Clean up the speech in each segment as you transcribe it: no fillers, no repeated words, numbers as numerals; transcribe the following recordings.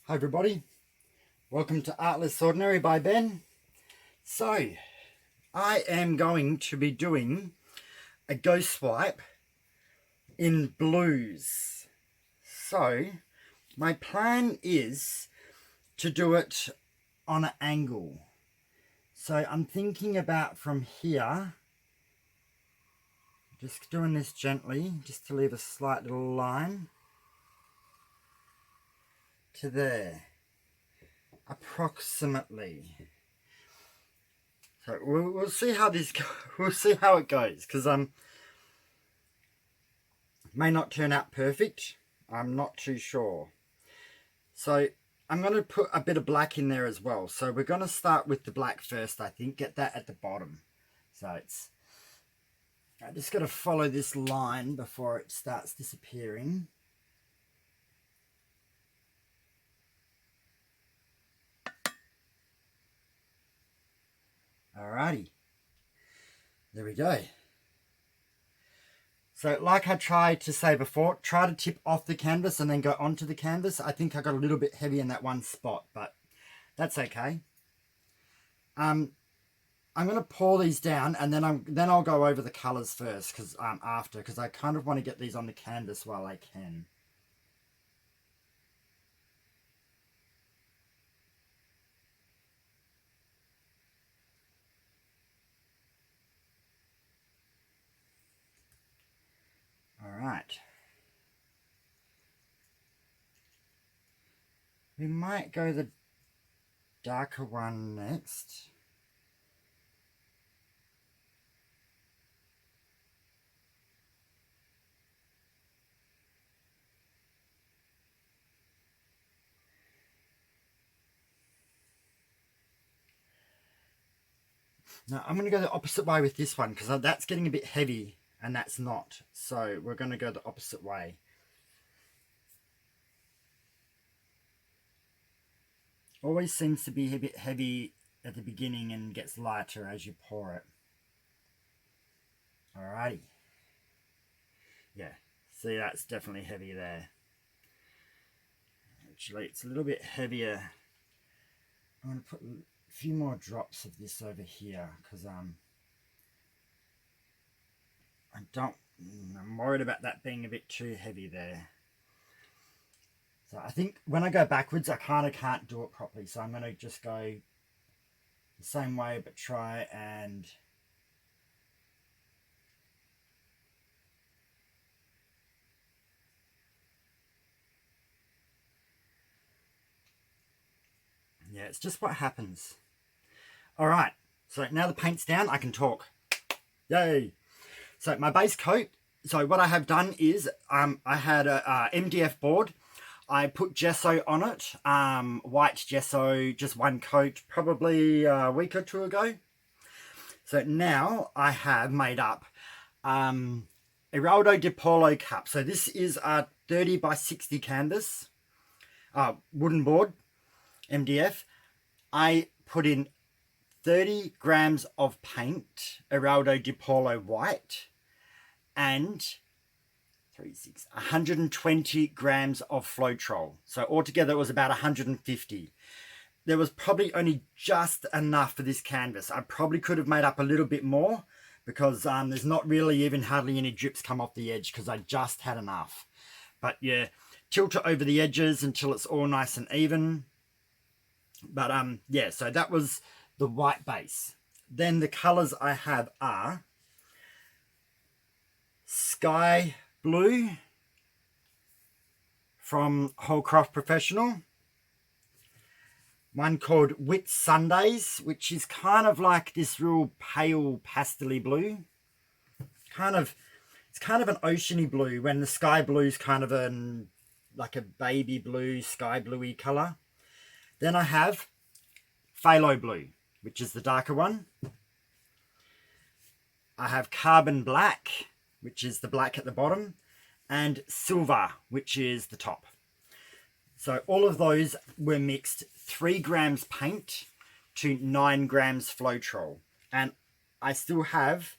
Hi everybody, welcome to Artless Ordinary by Ben. So, I am going to be doing a ghost swipe in blues. So, my plan is to do it on an angle. So I'm thinking about from here, just doing this gently, just to leave a slight little line to there, approximately. So we'll see how this we'll see how it goes, because may not turn out perfect. I'm not too sure. So I'm going to put a bit of black in there as well. So we're going to start with the black first, I think. Get that at the bottom. So I just got to follow this line before it starts disappearing. Alrighty. There we go. So like I tried to say before, try to tip off the canvas and then go onto the canvas. I think I got a little bit heavy in that one spot, but that's okay. I'm going to pour these down, and then I'll go over the colours first, because because I kind of want to get these on the canvas while I can. All right. We might go the darker one next. Now I'm going to go the opposite way with this one, because that's getting a bit heavy and that's not. So we're going to go the opposite way. Always seems to be a bit heavy at the beginning and gets lighter as you pour it. Alrighty. Yeah, see, that's definitely heavy there. Actually, it's a little bit heavier. I'm going to put a few more drops of this over here, because I'm worried about that being a bit too heavy there. So I think when I go backwards, I kind of can't do it properly. So I'm going to just go the same way, but try and yeah, it's just what happens. All right, so now the paint's down, I can talk. Yay! So my base coat, so what I have done is I had a MDF board. I put gesso on it, white gesso, just one coat, probably a week or two ago. So now I have made up eraldo de paulo cup. So this is a 30 by 60 canvas, wooden board, MDF. I put in 30 grams of paint, eraldo de paulo white, and 120 grams of floetrol. So altogether it was about 150. There was probably only just enough for this canvas. I probably could have made up a little bit more, because there's not really even hardly any drips come off the edge, because I just had enough. But yeah, tilt it over the edges until it's all nice and even. But yeah, so that was the white base. Then the colors I have are sky blue from Holcroft Professional, one called Whitsundays, which is kind of like this real pale pastely blue. It's kind of an oceany blue, when the sky blue is kind of like a baby blue, sky bluey color. Then I have phthalo blue, which is the darker one. I have carbon black, which is the black at the bottom, and silver, which is the top. So all of those were mixed 3 grams paint to 9 grams floetrol, and I still have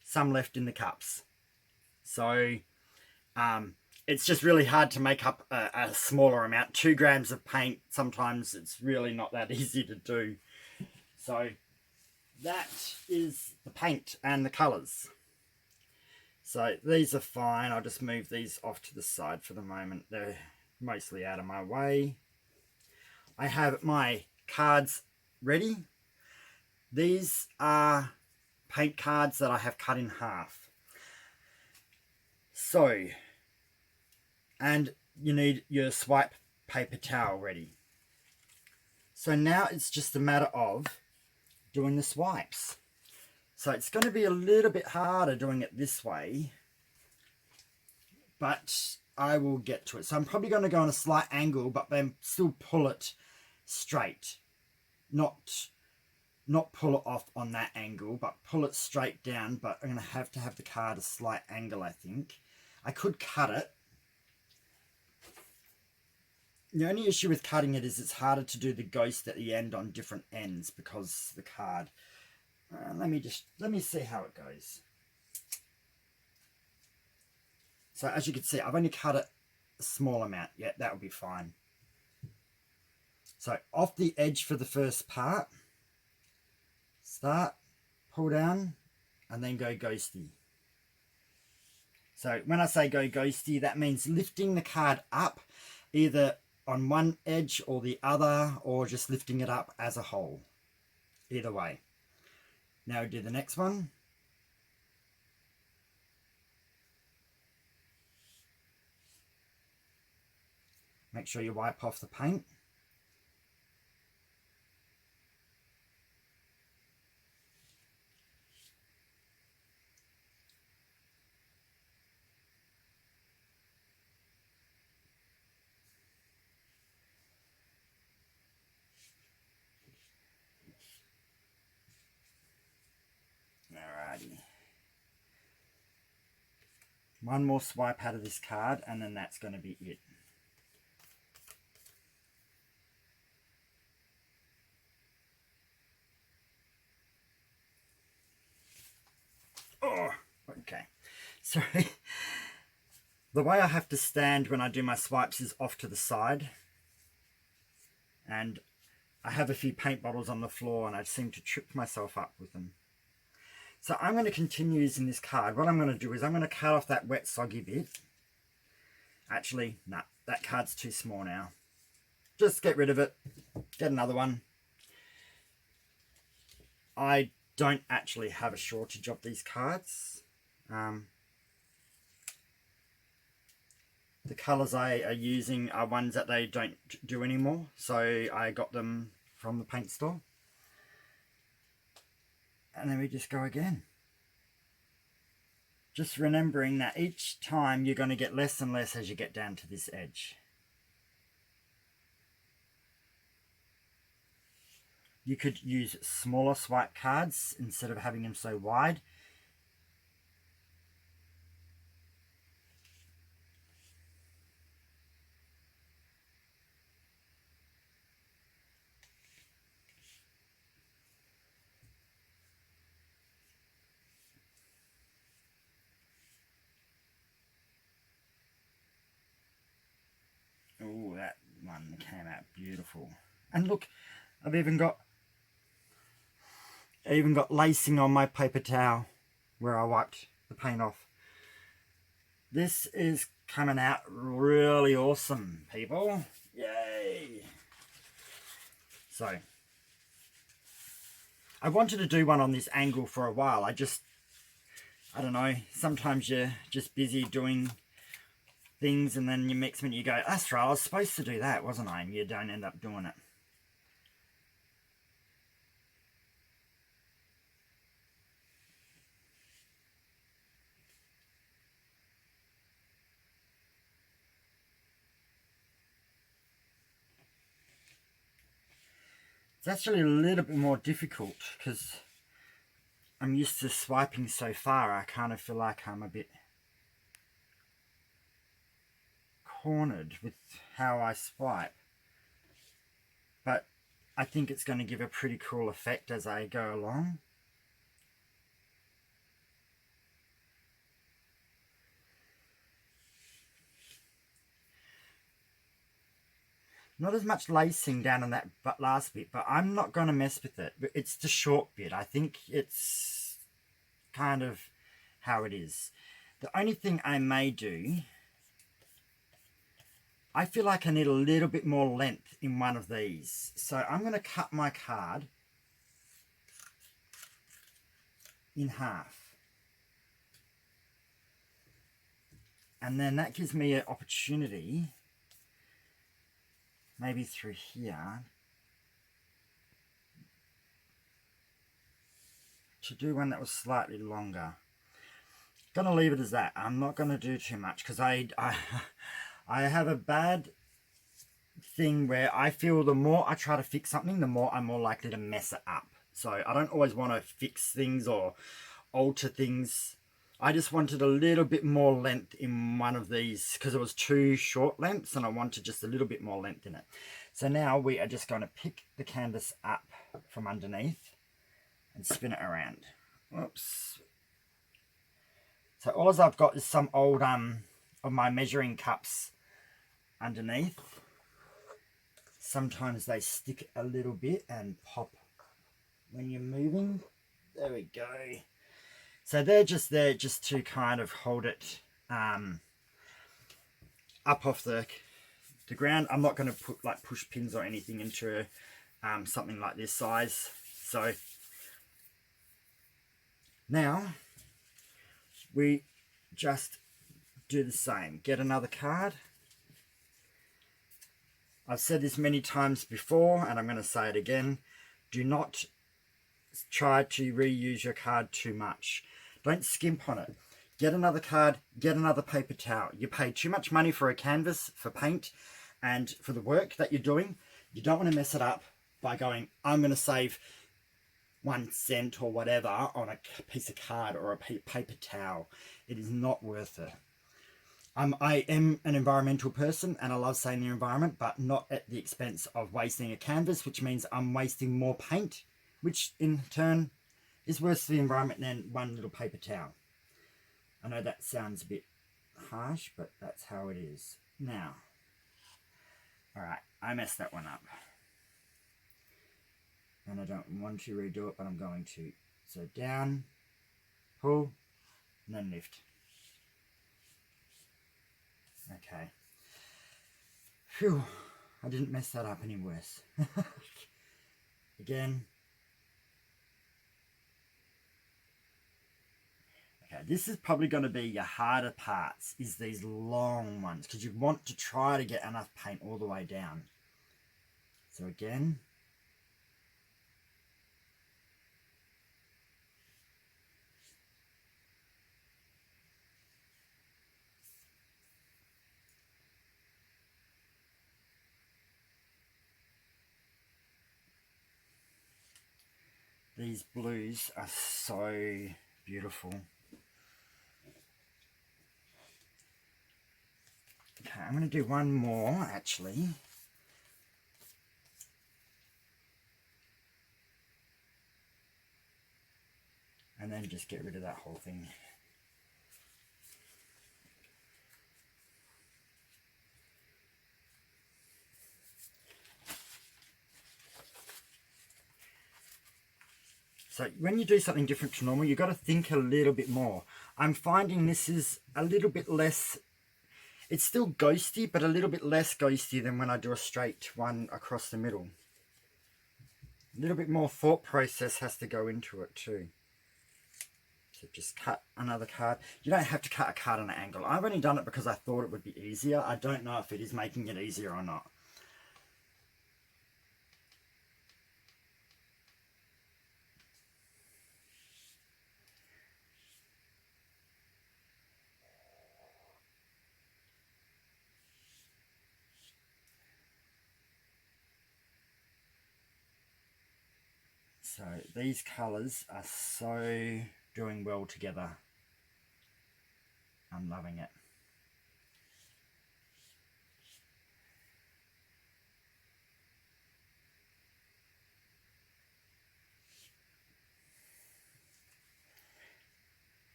some left in the cups. So it's just really hard to make up a smaller amount. 2 grams of paint, sometimes it's really not that easy to do. So that is the paint and the colours. So these are fine. I'll just move these off to the side for the moment. They're mostly out of my way. I have my cards ready. These are paint cards that I have cut in half. So, and you need your swipe paper towel ready. So now it's just a matter of doing the swipes. So it's going to be a little bit harder doing it this way, but I will get to it. So I'm probably going to go on a slight angle, but then still pull it straight. Not pull it off on that angle, but pull it straight down. But I'm going to have the card a slight angle, I think. I could cut it. The only issue with cutting it is it's harder to do the ghost at the end on different ends because the card... let me see how it goes. So as you can see, I've only cut it a small amount. Yeah, that will be fine. So off the edge for the first part, start, pull down, and then go ghosty. So when I say go ghosty, that means lifting the card up either on one edge or the other, or just lifting it up as a whole. Either way. Now do the next one. Make sure you wipe off the paint. Alrighty. One more swipe out of this card and then that's going to be it. Oh, okay. Sorry. The way I have to stand when I do my swipes is off to the side. And I have a few paint bottles on the floor and I seem to trip myself up with them. So I'm going to continue using this card. What I'm going to do is I'm going to cut off that wet soggy bit. Actually, no, that card's too small now. Just get rid of it. Get another one. I don't actually have a shortage of these cards. The colours I are using are ones that they don't do anymore. So I got them from the paint store. And then we just go again. Just remembering that each time you're going to get less and less as you get down to this edge. You could use smaller swipe cards instead of having them so wide. Oh, that one came out beautiful. And look, I've even got lacing on my paper towel where I wiped the paint off. This is coming out really awesome, people. Yay! So, I wanted to do one on this angle for a while. I don't know, sometimes you're just busy doing things and then you next minute you go, that's right, I was supposed to do that, wasn't I? And you don't end up doing it. It's actually a little bit more difficult because I'm used to swiping so far. I kind of feel like I'm a bit cornered with how I swipe. But I think it's going to give a pretty cool effect as I go along. Not as much lacing down on that last bit, but I'm not going to mess with it. It's the short bit. I think it's kind of how it is. The only thing I may do, I feel like I need a little bit more length in one of these. So I'm going to cut my card in half. And then that gives me an opportunity, maybe through here, to do one that was slightly longer. Gonna leave it as that. I'm not gonna do too much because I have a bad thing where I feel the more I try to fix something, the more I'm more likely to mess it up. So I don't always want to fix things or alter things. I just wanted a little bit more length in one of these because it was too short lengths and I wanted just a little bit more length in it. So now we are just going to pick the canvas up from underneath and spin it around. Oops. So all I've got is some old of my measuring cups underneath. Sometimes they stick a little bit and pop when you're moving. There we go. So they're just there just to kind of hold it up off the ground. I'm not going to put like push pins or anything into something like this size. So now we just do the same. Get another card. I've said this many times before and I'm going to say it again. Do not try to reuse your card too much. Don't skimp on it. Get another card, get another paper towel. You pay too much money for a canvas, for paint, and for the work that you're doing. You don't want to mess it up by going, I'm going to save 1 cent or whatever on a piece of card or a paper towel. It is not worth it. I am an environmental person and I love saving the environment, but not at the expense of wasting a canvas, which means I'm wasting more paint, which in turn is worse for the environment than one little paper towel. I know that sounds a bit harsh, but that's how it is. Now, alright, I messed that one up. And I don't want to redo it, but I'm going to. So down, pull, and then lift. Okay. Phew, I didn't mess that up any worse. Again. Okay, this is probably going to be your harder parts, is these long ones, because you want to try to get enough paint all the way down. So again. These blues are so beautiful. Okay, I'm going to do one more actually. And then just get rid of that whole thing. So when you do something different to normal, you've got to think a little bit more. I'm finding this is a little bit less, it's still ghosty, but a little bit less ghosty than when I do a straight one across the middle. A little bit more thought process has to go into it too. So just cut another card. You don't have to cut a card on an angle. I've only done it because I thought it would be easier. I don't know if it is making it easier or not. So these colours are so doing well together. I'm loving it.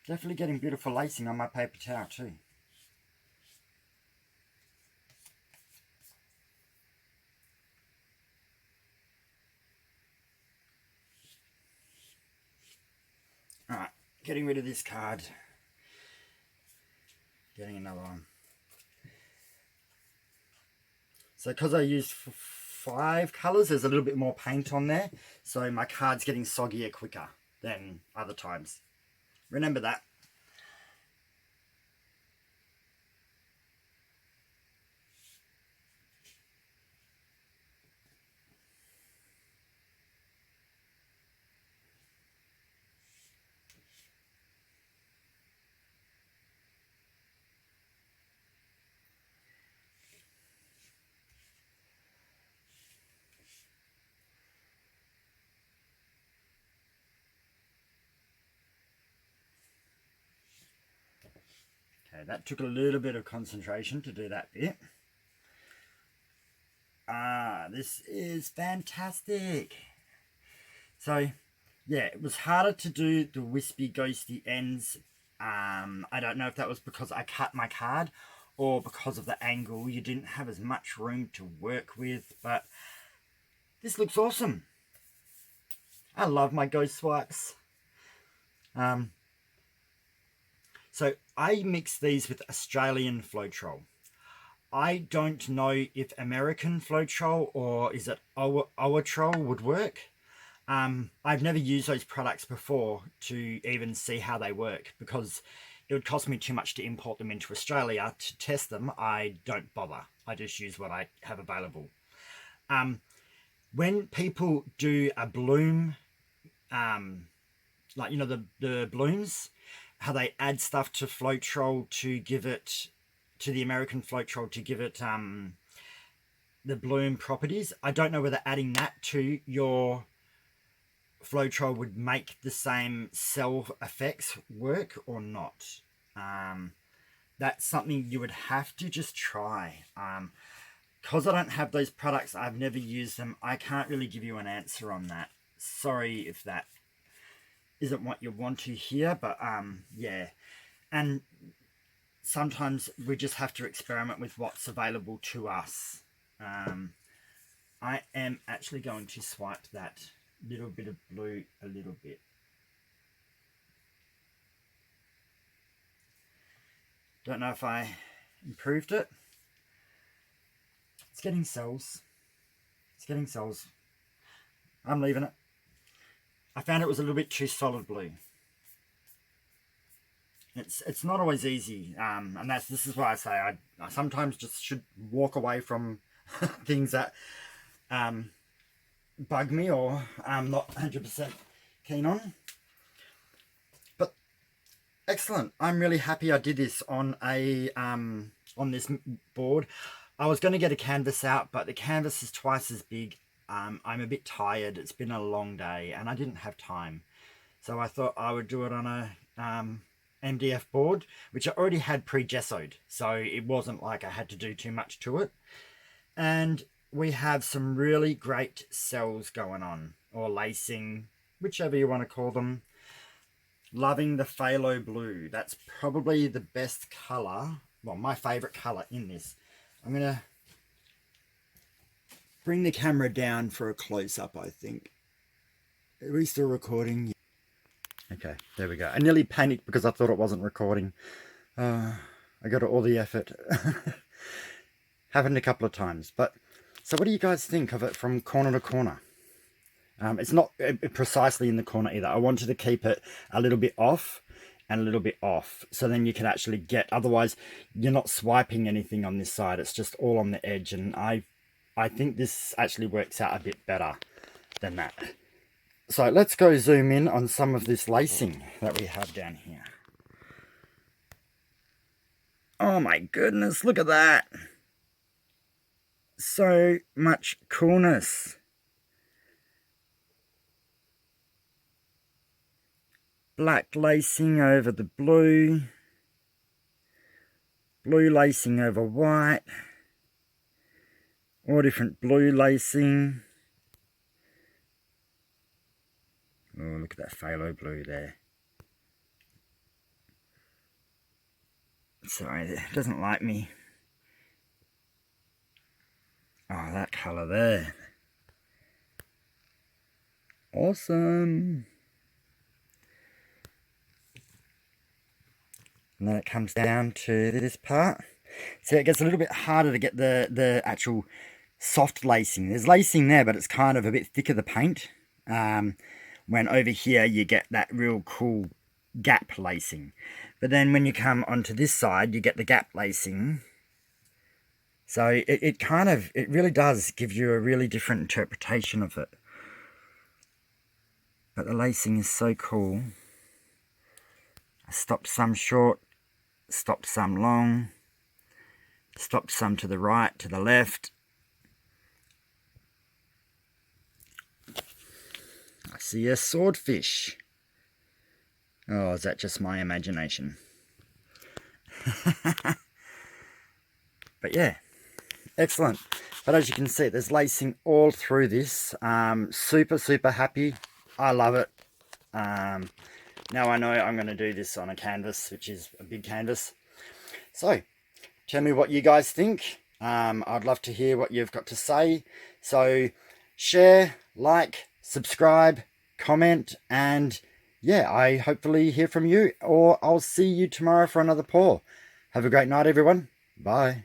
Definitely getting beautiful lacing on my paper towel too. getting rid of this card. Getting another one. So because I used 5 colours, there's a little bit more paint on there. So my card's getting soggier quicker than other times. Remember that. Okay, that took a little bit of concentration to do that bit. This is fantastic. So, yeah, it was harder to do the wispy, ghosty ends. I don't know if that was because I cut my card or because of the angle. You didn't have as much room to work with, but this looks awesome. I love my ghost swipes. So I mix these with Australian floetrol. I don't know if American floetrol or is it Owatrol would work. I've never used those products before to even see how they work because it would cost me too much to import them into Australia. To test them, I don't bother. I just use what I have available. When people do a bloom, like, you know, the blooms, how they add stuff to floetrol to give it, to the American floetrol to give it the bloom properties. I don't know whether adding that to your floetrol would make the same cell effects work or not. That's something you would have to just try. Because I don't have those products, I've never used them, I can't really give you an answer on that. Sorry if that isn't what you want to hear, but yeah. And sometimes we just have to experiment with what's available to us. I am actually going to swipe that little bit of blue a little bit. Don't know if I improved it. It's getting cells. It's getting cells. I'm leaving it. I found it was a little bit too solid blue. It's not always easy, and this is why I say I sometimes just should walk away from things that bug me or I'm not 100% keen on. But excellent. I'm really happy I did this on a on this board. I was going to get a canvas out, but the canvas is twice as big. I'm a bit tired. It's been a long day and I didn't have time. So I thought I would do it on a MDF board, which I already had pre-gessoed. So it wasn't like I had to do too much to it. And we have some really great cells going on, or lacing, whichever you want to call them. Loving the phthalo blue. That's probably the best colour, well, my favourite colour in this. I'm going to bring the camera down for a close-up, I think. Are we still recording? Okay, there we go. I nearly panicked because I thought it wasn't recording. I got all the effort. Happened a couple of times. But so what do you guys think of it from corner to corner? It's not precisely in the corner either. I wanted to keep it a little bit off and a little bit off, so then you can actually get, otherwise you're not swiping anything on this side. It's just all on the edge, and I think this actually works out a bit better than that. So let's go zoom in on some of this lacing that we have down here. Oh my goodness, look at that. So much coolness. Black lacing over the blue. Blue lacing over white. All different blue lacing. Oh, look at that phthalo blue there. Sorry, it doesn't like me. Oh, that colour there. Awesome. And then it comes down to this part. So it gets a little bit harder to get the actual soft lacing. There's lacing there, but it's kind of a bit thicker, the paint. When over here you get that real cool gap lacing. But then when you come onto this side, you get the gap lacing. So it really does give you a really different interpretation of it. But the lacing is so cool. I stopped some short, stopped some long, stopped some to the right, to the left. I see a swordfish. Oh, is that just my imagination? But yeah, excellent. But as you can see, there's lacing all through this. Super, super happy. I love it. Now I know I'm going to do this on a canvas, which is a big canvas. So, tell me what you guys think. I'd love to hear what you've got to say. So, share, like, subscribe, comment, and yeah, I hopefully hear from you, or I'll see you tomorrow for another pour. Have a great night, everyone. Bye.